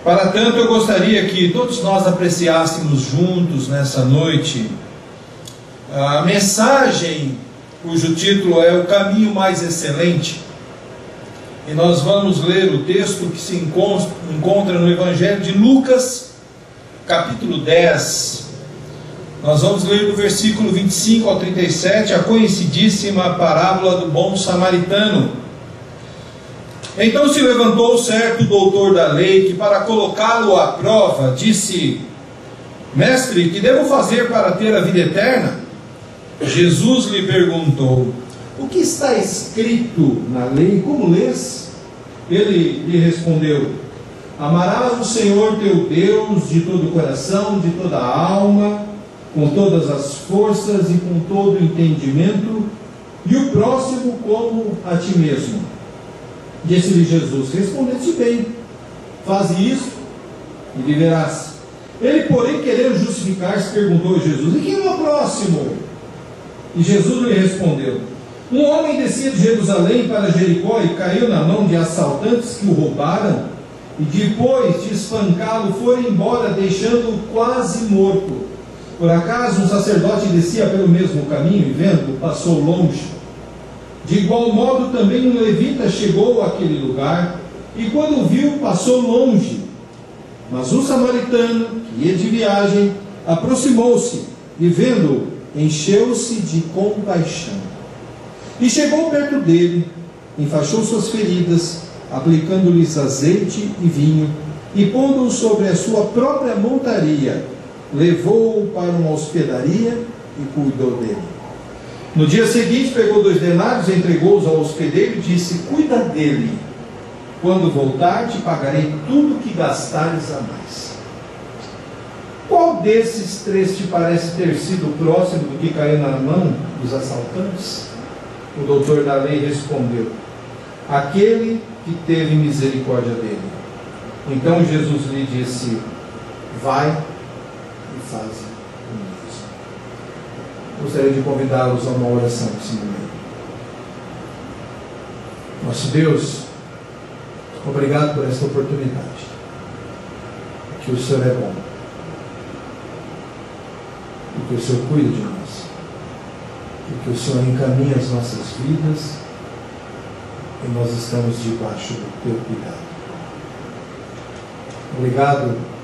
Para tanto, eu gostaria que todos nós apreciássemos juntos nessa noite a mensagem cujo título é O Caminho Mais Excelente. E nós vamos ler o texto que se encontra no Evangelho de Lucas, capítulo 10. Nós vamos ler do versículo 25 ao 37, a conhecidíssima parábola do bom samaritano. Então se levantou certo doutor da lei, que para colocá-lo à prova, disse: Mestre, que devo fazer para ter a vida eterna? Jesus lhe perguntou: O que está escrito na lei? Como lês? Ele lhe respondeu: Amarás o Senhor teu Deus de todo o coração, de toda a alma, com todas as forças e com todo o entendimento, e o próximo como a ti mesmo. Disse-lhe Jesus: Respondeste bem, faze isso e viverás. Ele, porém, querendo justificar-se, perguntou a Jesus: E quem é o próximo? E Jesus lhe respondeu: Um homem descia de Jerusalém para Jericó e caiu na mão de assaltantes que o roubaram, e depois de espancá-lo foram embora, deixando-o quase morto. Por acaso um sacerdote descia pelo mesmo caminho e, vendo, passou longe. De igual modo também um levita chegou àquele lugar, e quando o viu, passou longe. Mas um samaritano, que ia de viagem, aproximou-se, e vendo-o, encheu-se de compaixão. E chegou perto dele, enfaixou suas feridas, aplicando-lhes azeite e vinho, e pondo-o sobre a sua própria montaria, levou-o para uma hospedaria e cuidou dele. No dia seguinte pegou 2 denários, entregou-os ao hospedeiro e disse: Cuida dele, quando voltar te pagarei tudo o que gastares a mais. Qual desses 3 te parece ter sido próximo do que caiu na mão dos assaltantes? O doutor da lei respondeu: Aquele que teve misericórdia dele. Então Jesus lhe disse: Vai e faz o mesmo. Gostaria de convidá-los a uma oração nesse momento. Nosso Deus, obrigado por esta oportunidade. Que o Senhor é bom. E que o Senhor cuida de nós. E que o Senhor encaminha as nossas vidas. E nós estamos debaixo do teu cuidado. Obrigado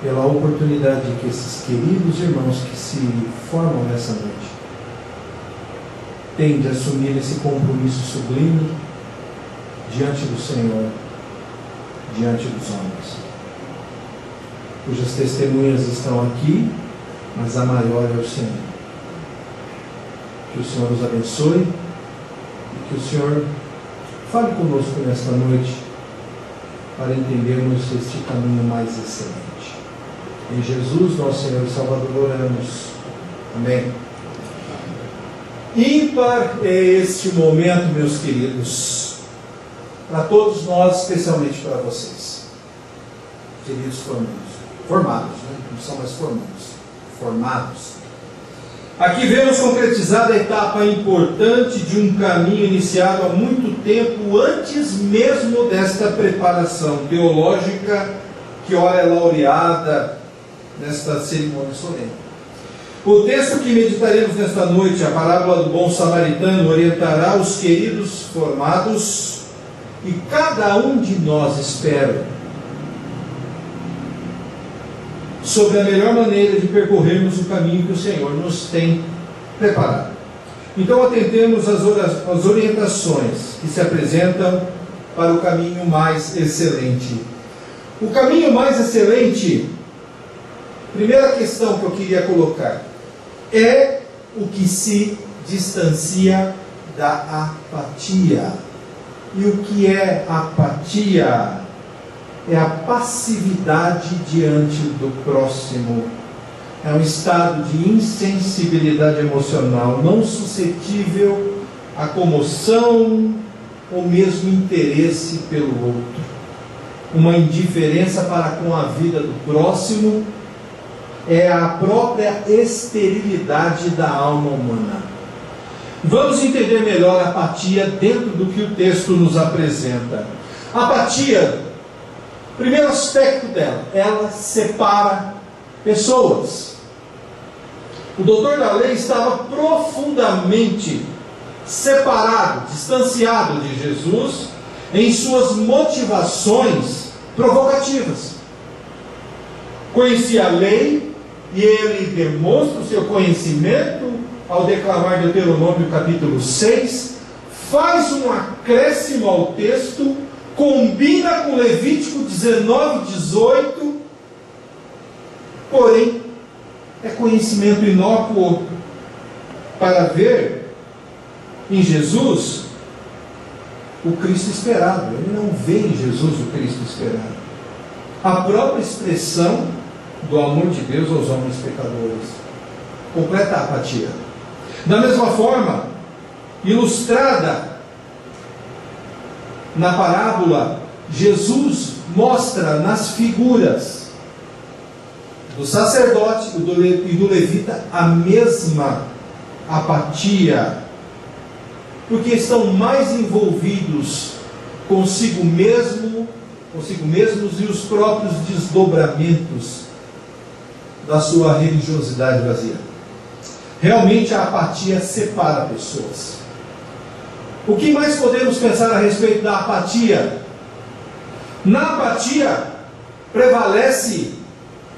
pela oportunidade que esses queridos irmãos que se formam nessa noite têm de assumir esse compromisso sublime diante do Senhor, diante dos homens, cujas testemunhas estão aqui, mas a maior é o Senhor. Que o Senhor nos abençoe e que o Senhor fale conosco nesta noite para entendermos este caminho mais excelente. Em Jesus, nosso Senhor e Salvador, oramos. Amém. Ímpar é este momento, meus queridos, para todos nós, especialmente para vocês, queridos formados, né? Não são mais formados. Aqui vemos concretizada a etapa importante de um caminho iniciado há muito tempo, antes mesmo desta preparação teológica que ora é laureada nesta cerimônia solene. O texto que meditaremos nesta noite, a parábola do bom samaritano, orientará os queridos formados e cada um de nós, espero, sobre a melhor maneira de percorrermos o caminho que o Senhor nos tem preparado. Então atentemos às orientações que se apresentam para o caminho mais excelente. O caminho mais excelente, primeira questão que eu queria colocar, é o que se distancia da apatia. E o que é apatia? É a passividade diante do próximo. É um estado de insensibilidade emocional, não suscetível à comoção ou mesmo interesse pelo outro. Uma indiferença para com a vida do próximo é a própria esterilidade da alma humana. Vamos entender melhor a apatia dentro do que o texto nos apresenta. Apatia Primeiro aspecto dela, ela separa pessoas. O doutor da lei estava profundamente separado, distanciado de Jesus em suas motivações provocativas. Conhecia a lei e ele demonstra o seu conhecimento ao declamar Deuteronômio capítulo 6, faz um acréscimo ao texto, combina com Levítico 19, 18, porém é conhecimento inócuo para ver em Jesus o Cristo esperado. Ele não vê em Jesus o Cristo esperado. A própria expressão do amor de Deus aos homens pecadores. Completa apatia. Da mesma forma, ilustrada na parábola, Jesus mostra nas figuras do sacerdote e do levita a mesma apatia, porque estão mais envolvidos consigo mesmos e os próprios desdobramentos da sua religiosidade vazia. Realmente a apatia separa pessoas. O que mais podemos pensar a respeito da apatia? Na apatia prevalece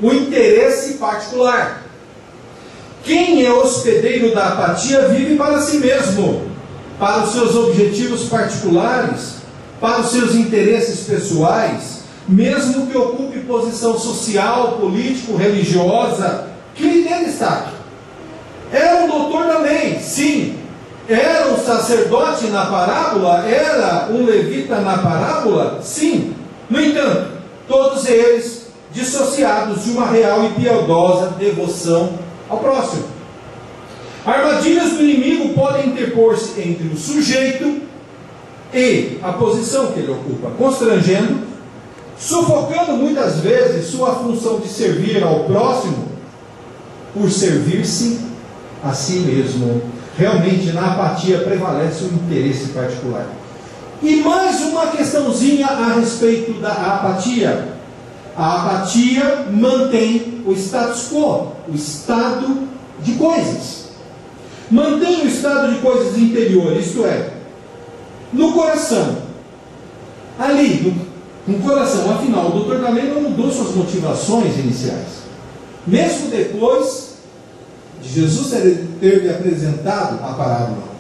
o interesse particular. Quem é hospedeiro da apatia vive para si mesmo, para os seus objetivos particulares, para os seus interesses pessoais, mesmo que ocupe posição social, político, religiosa, que lhe dê destaque. Era um doutor da lei, sim. Era um sacerdote na parábola? Era um levita na parábola? Sim. No entanto, todos eles dissociados de uma real e piedosa devoção ao próximo. Armadilhas do inimigo podem interpor-se entre o sujeito e a posição que ele ocupa, constrangendo, sufocando muitas vezes sua função de servir ao próximo por servir-se a si mesmo. Realmente na apatia prevalece o interesse particular. E mais uma questãozinha a respeito da apatia. A apatia mantém o status quo, o estado de coisas. Mantém o estado de coisas interior, isto é, no coração. Ali, no coração, afinal, o doutor da lei não mudou suas motivações iniciais. Mesmo depois de Jesus ter lhe apresentado a parábola.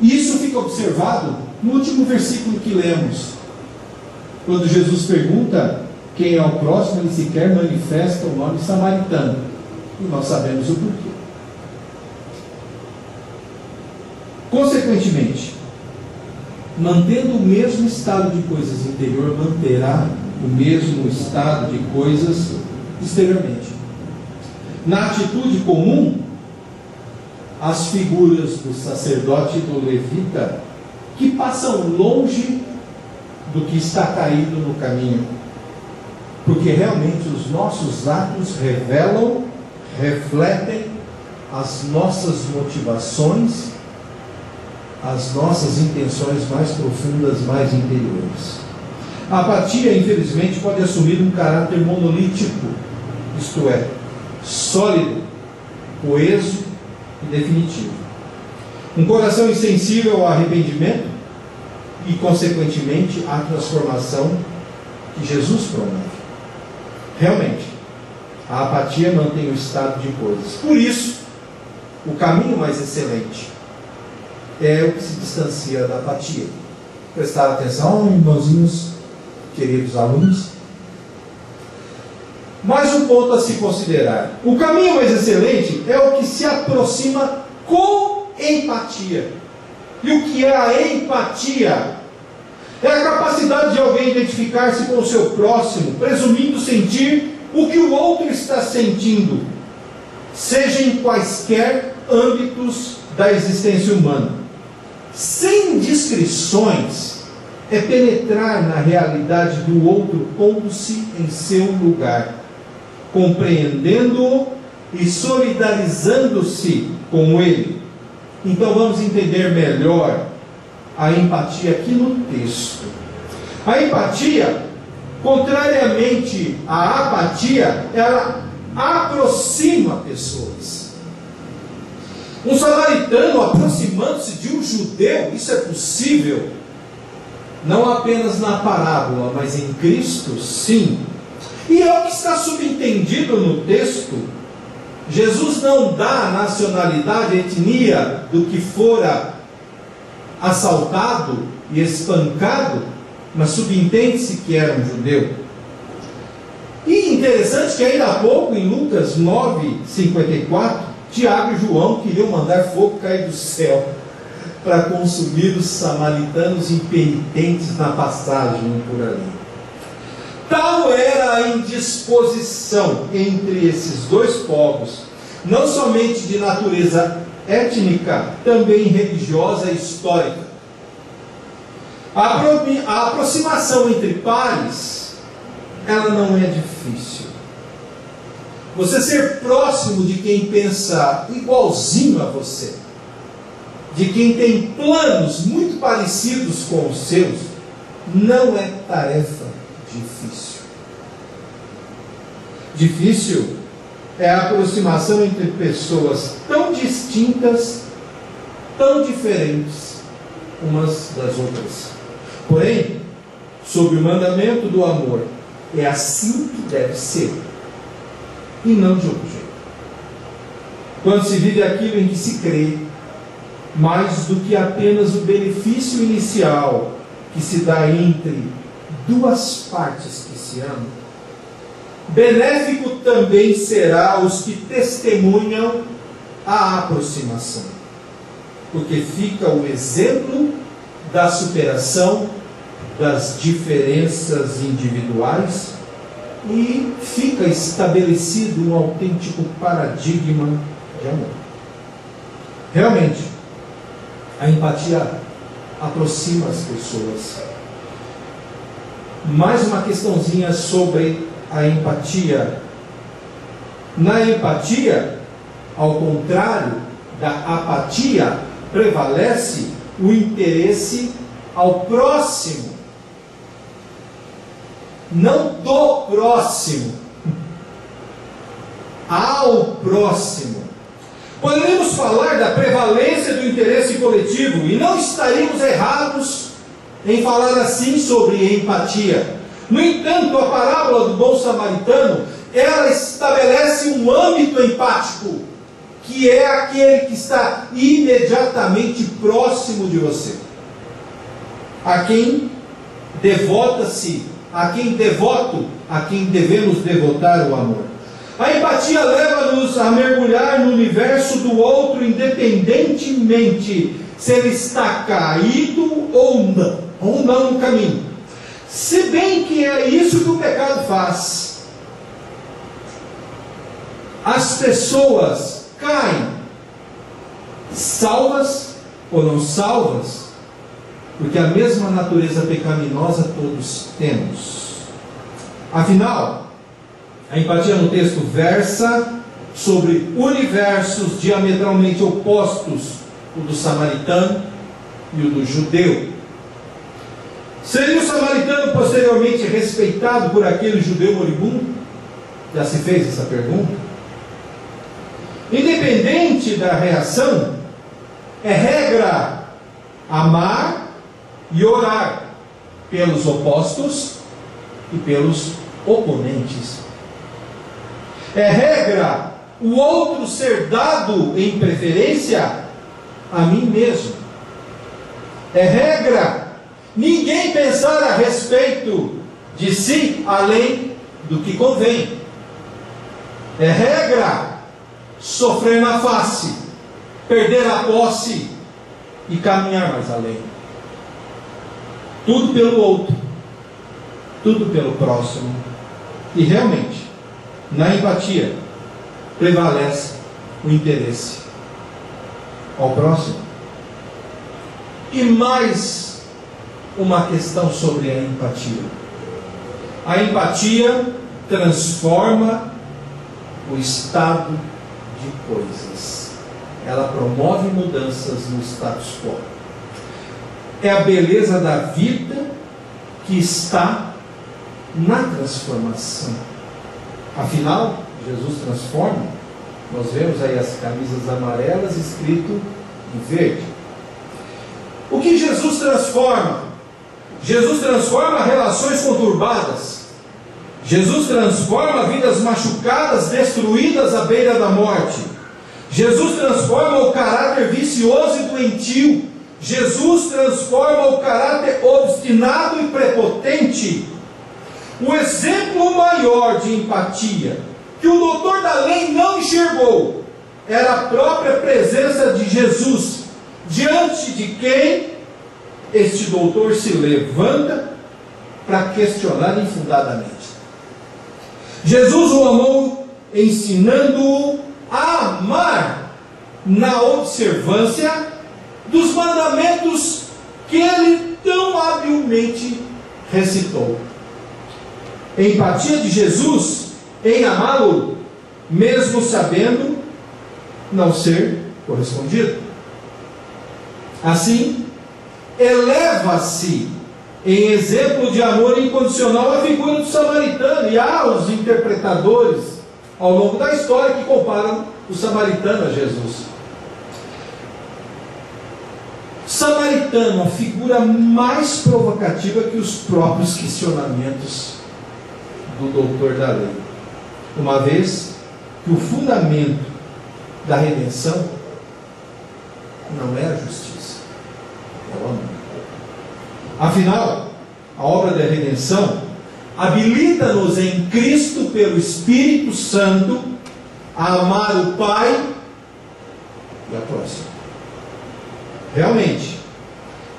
Isso fica observado no último versículo que lemos. Quando Jesus pergunta quem é o próximo, ele sequer manifesta o nome samaritano. E nós sabemos o porquê. Consequentemente, mantendo o mesmo estado de coisas interior, manterá o mesmo estado de coisas exteriormente. Na atitude comum, as figuras do sacerdote e do levita, que passam longe do que está caído no caminho, porque realmente os nossos atos revelam, refletem as nossas motivações, as nossas intenções mais profundas, mais interiores. A apatia, infelizmente, pode assumir um caráter monolítico, isto é, sólido, coeso e definitivo. Um coração insensível ao arrependimento e, consequentemente, à transformação que Jesus promove. Realmente, a apatia mantém o estado de coisas. Por isso, o caminho mais excelente é o que se distancia da apatia. Prestar atenção, irmãozinhos, queridos alunos. Mais um ponto a se considerar. O caminho mais excelente é o que se aproxima com empatia. E o que é a empatia? É a capacidade de alguém identificar-se com o seu próximo, presumindo sentir o que o outro está sentindo, seja em quaisquer âmbitos da existência humana. Sem discrições, é penetrar na realidade do outro, pondo-se em seu lugar, compreendendo-o e solidarizando-se com ele. Então vamos entender melhor a empatia aqui no texto. A empatia contrariamente à apatia, ela aproxima pessoas. Um samaritano aproximando-se de um judeu, isso é possível, não apenas na parábola, mas em Cristo, sim. E é o que está subentendido no texto. Jesus não dá a nacionalidade, a etnia do que fora assaltado e espancado, mas subentende-se que era um judeu. E interessante que ainda há pouco, em Lucas 9:54, Tiago e João queriam mandar fogo cair do céu para consumir os samaritanos impenitentes na passagem por ali. Tal era a indisposição entre esses dois povos, não somente de natureza étnica, também religiosa e histórica. A aproximação entre pares, ela não é difícil. Você ser próximo de quem pensa igualzinho a você, de quem tem planos muito parecidos com os seus, não é tarefa difícil. Difícil é a aproximação entre pessoas tão distintas, tão diferentes umas das outras. Porém, sob o mandamento do amor, é assim que deve ser, e não de outro jeito. Quando se vive aquilo em que se crê, mais do que apenas o benefício inicial que se dá entre duas partes que se amam, benéfico também será os que testemunham a aproximação, porque fica o exemplo da superação das diferenças individuais e fica estabelecido um autêntico paradigma de amor. Realmente, a empatia aproxima as pessoas. Mais uma questãozinha sobre a empatia. Na empatia, ao contrário da apatia, prevalece o interesse ao próximo, não do próximo, ao próximo. Poderíamos falar da prevalência do interesse coletivo e não estaríamos errados em falar assim sobre empatia. No entanto, a parábola do bom samaritano, ela estabelece um âmbito empático, que é aquele que está imediatamente próximo de você, a quem devota-se, a quem devemos devotar o amor. A empatia leva-nos a mergulhar no universo do outro, independentemente se ele está caído ou não no caminho. Se bem que é isso que o pecado faz. As pessoas caem, salvas ou não salvas, porque a mesma natureza pecaminosa todos temos. Afinal, a empatia no texto versa sobre universos diametralmente opostos, o do samaritano e o do judeu. Seria o samaritano posteriormente respeitado por aquele judeu moribundo? Já se fez essa pergunta? Independente da reação, é regra amar e orar pelos opostos e pelos oponentes. É regra o outro ser dado em preferência a mim mesmo. É regra ninguém pensar a respeito de si além do que convém. É regra sofrer na face, perder a posse e caminhar mais além. Tudo pelo outro, tudo pelo próximo. E realmente, na empatia, prevalece o interesse ao próximo. E mais uma questão sobre a empatia. A empatia transforma o estado de coisas. Ela promove mudanças no status quo. É a beleza da vida que está na transformação. Afinal, Jesus transforma. Nós vemos aí as camisas amarelas escrito em verde. O que Jesus transforma? Jesus transforma relações conturbadas. Jesus transforma vidas machucadas, destruídas à beira da morte. Jesus transforma o caráter vicioso e doentio. Jesus transforma o caráter obstinado e prepotente. O exemplo maior de empatia que o doutor da lei não enxergou era a própria presença de Jesus, diante de quem este doutor se levanta para questionar infundadamente. Jesus o amou, ensinando-o a amar na observância dos mandamentos que ele tão habilmente recitou. A empatia de Jesus em amá-lo, mesmo sabendo não ser correspondido. Assim, eleva-se em exemplo de amor incondicional a figura do samaritano, e há os interpretadores ao longo da história que comparam o samaritano a Jesus. Samaritano, a figura mais provocativa que os próprios questionamentos do doutor da lei, uma vez que o fundamento da redenção não é a justiça, é o amor. Afinal, a obra da redenção habilita-nos em Cristo pelo Espírito Santo a amar o Pai e a próxima. Realmente,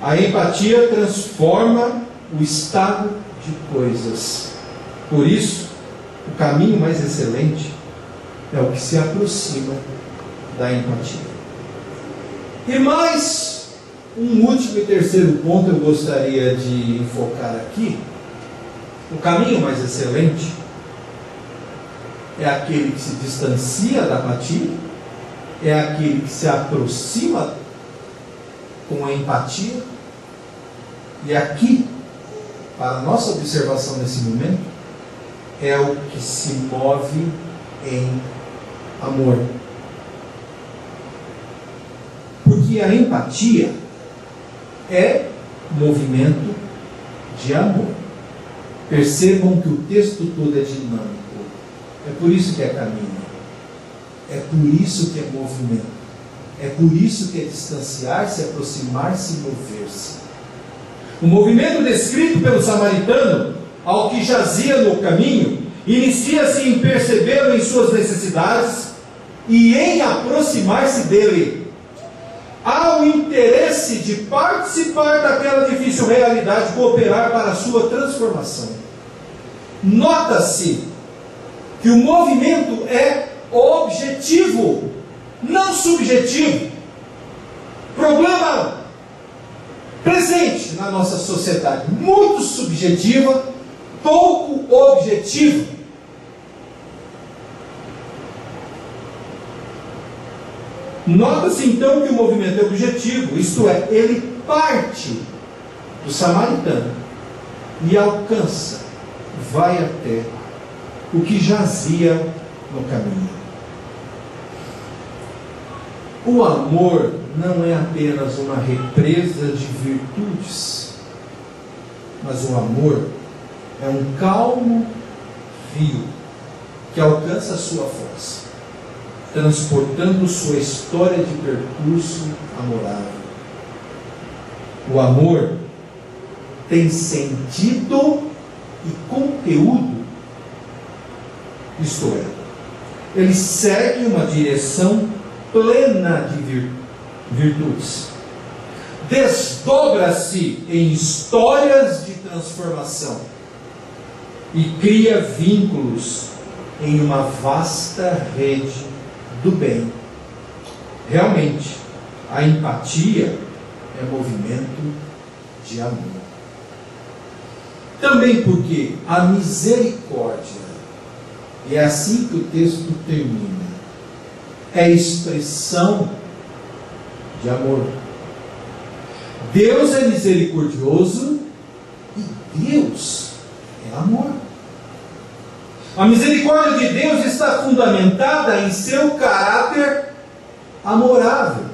a empatia transforma o estado de coisas. Por isso, o caminho mais excelente é o que se aproxima da empatia. E mais um último e terceiro ponto eu gostaria de enfocar aqui. O caminho mais excelente é aquele que se distancia da apatia, é aquele que se aproxima com a empatia. E aqui, para a nossa observação nesse momento, é o que se move em amor. Porque a empatia é movimento de amor. Percebam que o texto todo é dinâmico. É por isso que é caminho. É por isso que é movimento. É por isso que é distanciar-se, aproximar-se e mover-se. O movimento descrito pelo samaritano, ao que jazia no caminho, inicia-se em percebê-lo em suas necessidades e em aproximar-se dele. Há o interesse de participar daquela difícil realidade, cooperar para a sua transformação. Nota-se que o movimento é objetivo, não subjetivo. Problema presente na nossa sociedade, muito subjetiva, pouco objetivo. Nota-se então que o movimento é objetivo, isto é, ele parte do samaritano e alcança, vai até o que jazia no caminho. O amor não é apenas uma represa de virtudes, mas o amor é um calmo rio que alcança a sua força, transportando sua história de percurso amorável. O amor tem sentido e conteúdo, isto é, ele segue uma direção plena de virtudes, desdobra-se em histórias de transformação e cria vínculos em uma vasta rede do bem. Realmente, a empatia é movimento de amor. Também porque a misericórdia, e é assim que o texto termina, é expressão de amor. Deus é misericordioso e Deus é amor. A misericórdia de Deus está fundamentada em seu caráter amorável.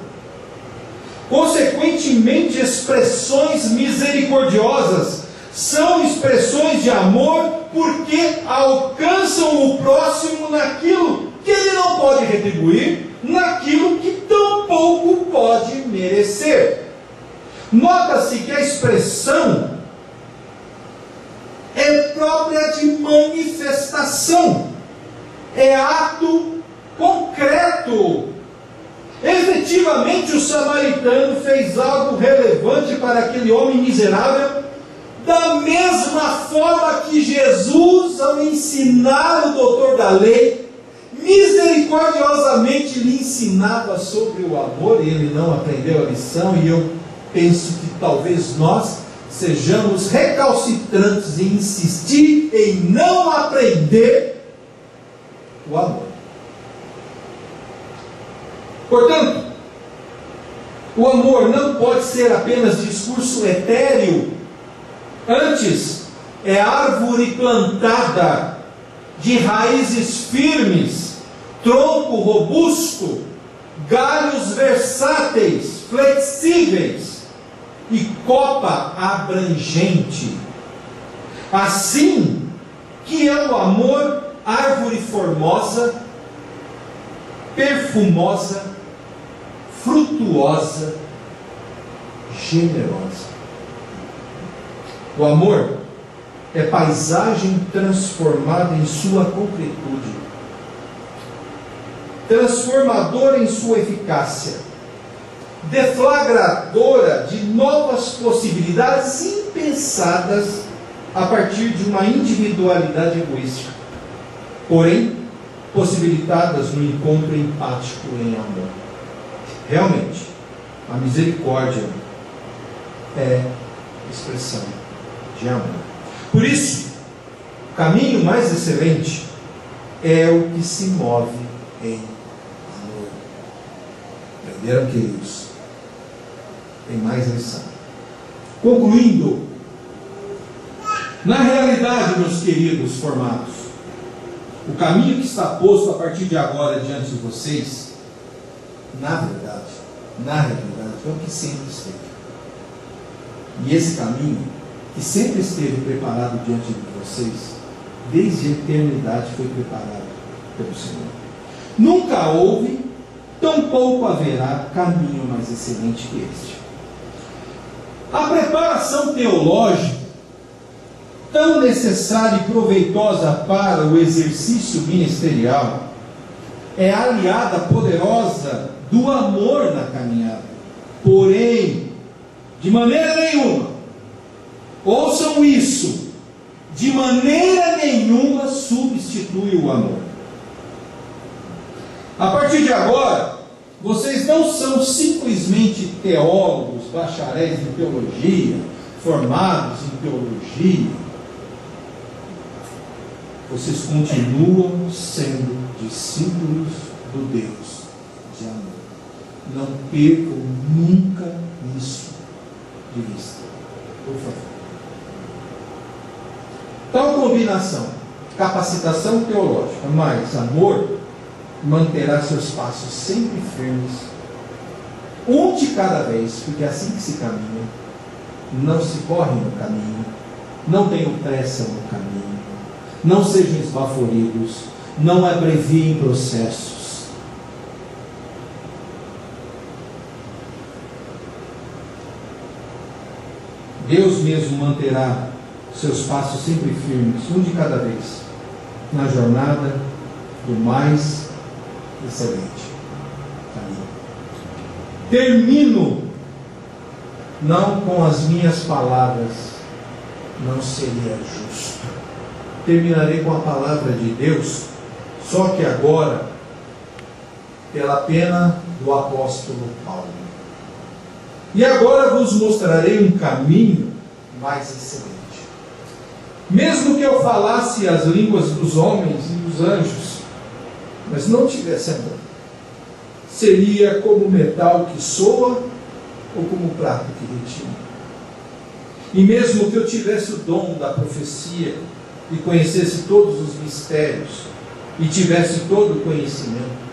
Consequentemente, expressões misericordiosas são expressões de amor porque alcançam o próximo naquilo que ele não pode retribuir, naquilo que tampouco pode merecer. Nota-se que a expressão é própria de manifestação, é ato concreto. Efetivamente, o samaritano fez algo relevante para aquele homem miserável, da mesma forma que Jesus, ao ensinar o doutor da lei, misericordiosamente lhe ensinava sobre o amor, e ele não aprendeu a lição, e eu penso que talvez nós sejamos recalcitrantes em insistir em não aprender o amor. Portanto, o amor não pode ser apenas discurso etéreo, antes é árvore plantada de raízes firmes, tronco robusto, galhos versáteis, flexíveis e copa abrangente. Assim que é o amor, árvore formosa, perfumosa, frutuosa, generosa. O amor é paisagem transformada em sua concretude, transformadora em sua eficácia, deflagradora de novas possibilidades impensadas a partir de uma individualidade egoísta, porém possibilitadas no encontro empático em amor. Realmente, a misericórdia é expressão de amor. Por isso, o caminho mais excelente é o que se move em amor. Entenderam, queridos? Tem mais lição. Concluindo, na realidade, meus queridos formados, o caminho que está posto a partir de agora diante de vocês, na realidade, é o que sempre esteve. E esse caminho, que sempre esteve preparado diante de vocês, desde a eternidade foi preparado pelo Senhor. Nunca houve, tampouco haverá caminho mais excelente que este. A preparação teológica, tão necessária e proveitosa para o exercício ministerial, é a aliada poderosa do amor na caminhada. Porém, de maneira nenhuma, ouçam isso, de maneira nenhuma substitui o amor. A partir de agora, vocês não são simplesmente teólogos, bacharéis em teologia, formados em teologia. Vocês continuam sendo discípulos do Deus de amor. Não percam nunca isso de vista. Por favor. Tal combinação, capacitação teológica mais amor, manterá seus passos sempre firmes, um de cada vez, porque é assim que se caminha. Não se corre no caminho, não tenham pressa no caminho, não sejam esbaforidos, não abreviem processos. Deus mesmo manterá seus passos sempre firmes, um de cada vez, na jornada do mais excelente caminho. Termino não com as minhas palavras, não seria justo. Terminarei com a palavra de Deus, só que agora pela pena do apóstolo Paulo. E agora vos mostrarei um caminho mais excelente. Mesmo que eu falasse as línguas dos homens e dos anjos, mas não tivesse amor, seria como metal que soa ou como prata que retina. E mesmo que eu tivesse o dom da profecia e conhecesse todos os mistérios, e tivesse todo o conhecimento,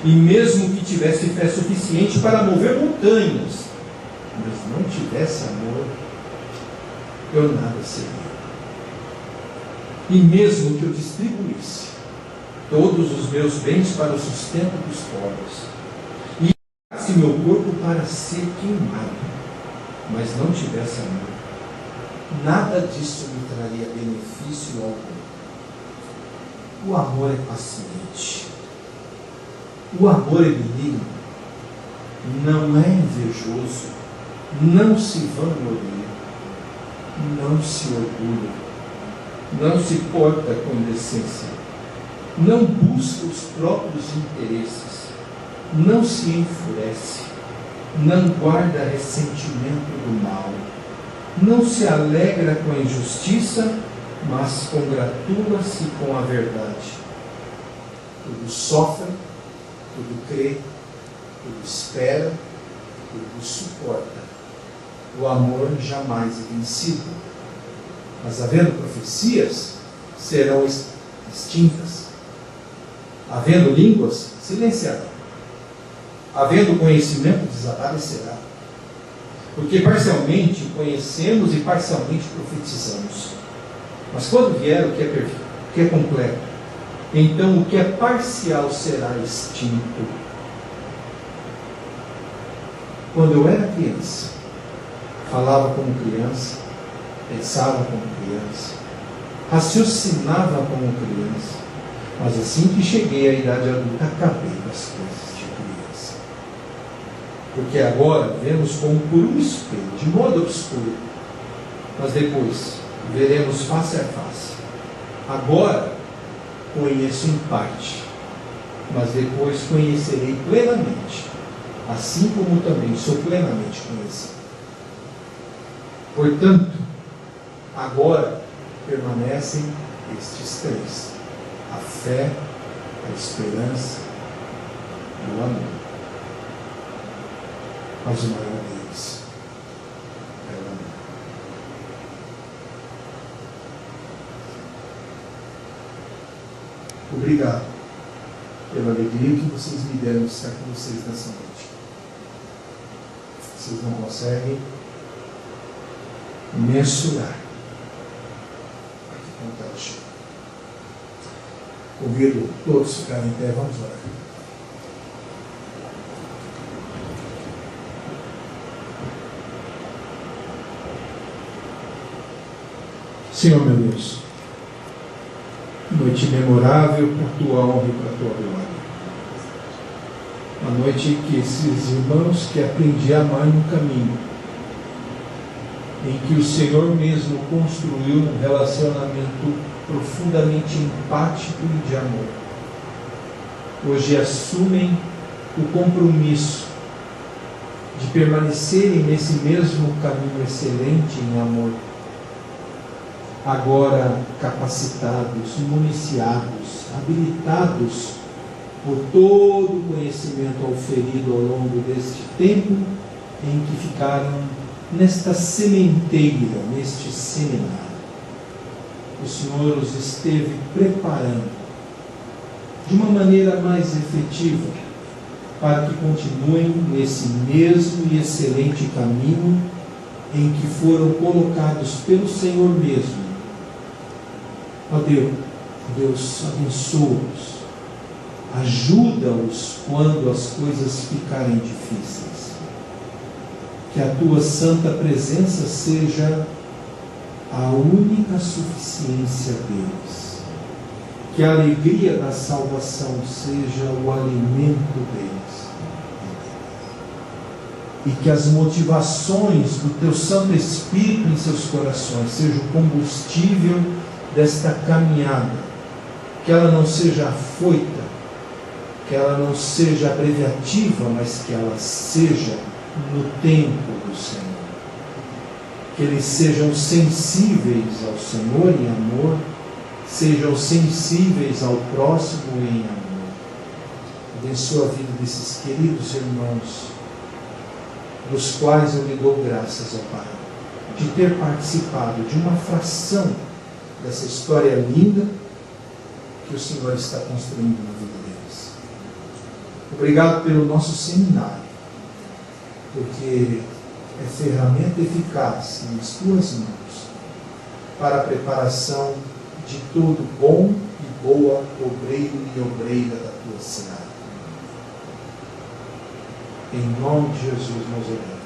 e mesmo que tivesse fé suficiente para mover montanhas, mas não tivesse amor, eu nada seria. E mesmo que eu distribuísse todos os meus bens para o sustento dos pobres, e desse meu corpo para ser queimado, mas não tivesse amor, nada disso me traria benefício algum. O amor é paciente. O amor é benigno. Não é invejoso. Não se vangloria. Não se orgulha. Não se porta com decência. Não busca os próprios interesses. Não se enfurece. Não guarda ressentimento do mal. Não se alegra com a injustiça, mas congratula-se com a verdade. Tudo sofre, tudo crê, tudo espera, tudo suporta. O amor jamais é vencido. Mas havendo profecias, serão extintas. Havendo línguas, silenciarão. Havendo conhecimento, desaparecerá. Porque parcialmente conhecemos e parcialmente profetizamos. Mas quando vier o que é perfeito, o que é completo, então o que é parcial será extinto. Quando eu era criança, falava como criança, pensava como criança, raciocinava como criança, mas assim que cheguei à idade adulta, acabei com as coisas de criança. Porque agora vemos como por um espelho, de modo obscuro, mas depois veremos face a face. Agora conheço em parte, mas depois conhecerei plenamente, assim como também sou plenamente conhecido. Portanto, agora permanecem estes três: a fé, a esperança e o amor. Mas o maior deles é o amor. Obrigado pela alegria que vocês me deram de estar com vocês nessa noite. Vocês não conseguem mensurar aqui quanto ela chega. Convido todos a ficarem em pé, vamos orar. Senhor meu Deus, noite memorável por tua honra e por tua glória. Uma noite que esses irmãos que aprendi a amar no caminho, em que o Senhor mesmo construiu um relacionamento profundamente empático e de amor, hoje assumem o compromisso de permanecerem nesse mesmo caminho excelente em amor, agora capacitados, municiados, habilitados por todo o conhecimento auferido ao longo deste tempo em que ficaram nesta sementeira, neste seminário. O Senhor os esteve preparando de uma maneira mais efetiva para que continuem nesse mesmo e excelente caminho em que foram colocados pelo Senhor mesmo. Ó Deus, abençoa-os, ajuda-os quando as coisas ficarem difíceis. Que a tua santa presença seja a única suficiência deles. Que a alegria da salvação seja o alimento deles. E que as motivações do teu Santo Espírito em seus corações sejam o combustível desta caminhada. Que ela não seja afoita, que ela não seja abreviativa, mas que ela seja no tempo do Senhor. Que eles sejam sensíveis ao Senhor em amor, sejam sensíveis ao próximo em amor. Abençoa a vida desses queridos irmãos, dos quais eu lhe dou graças, ó Pai, de ter participado de uma fração dessa história linda que o Senhor está construindo na vida deles. Obrigado pelo nosso seminário, porque é ferramenta eficaz nas tuas mãos para a preparação de todo bom e boa obreiro e obreira da tua cidade. Em nome de Jesus nós oramos.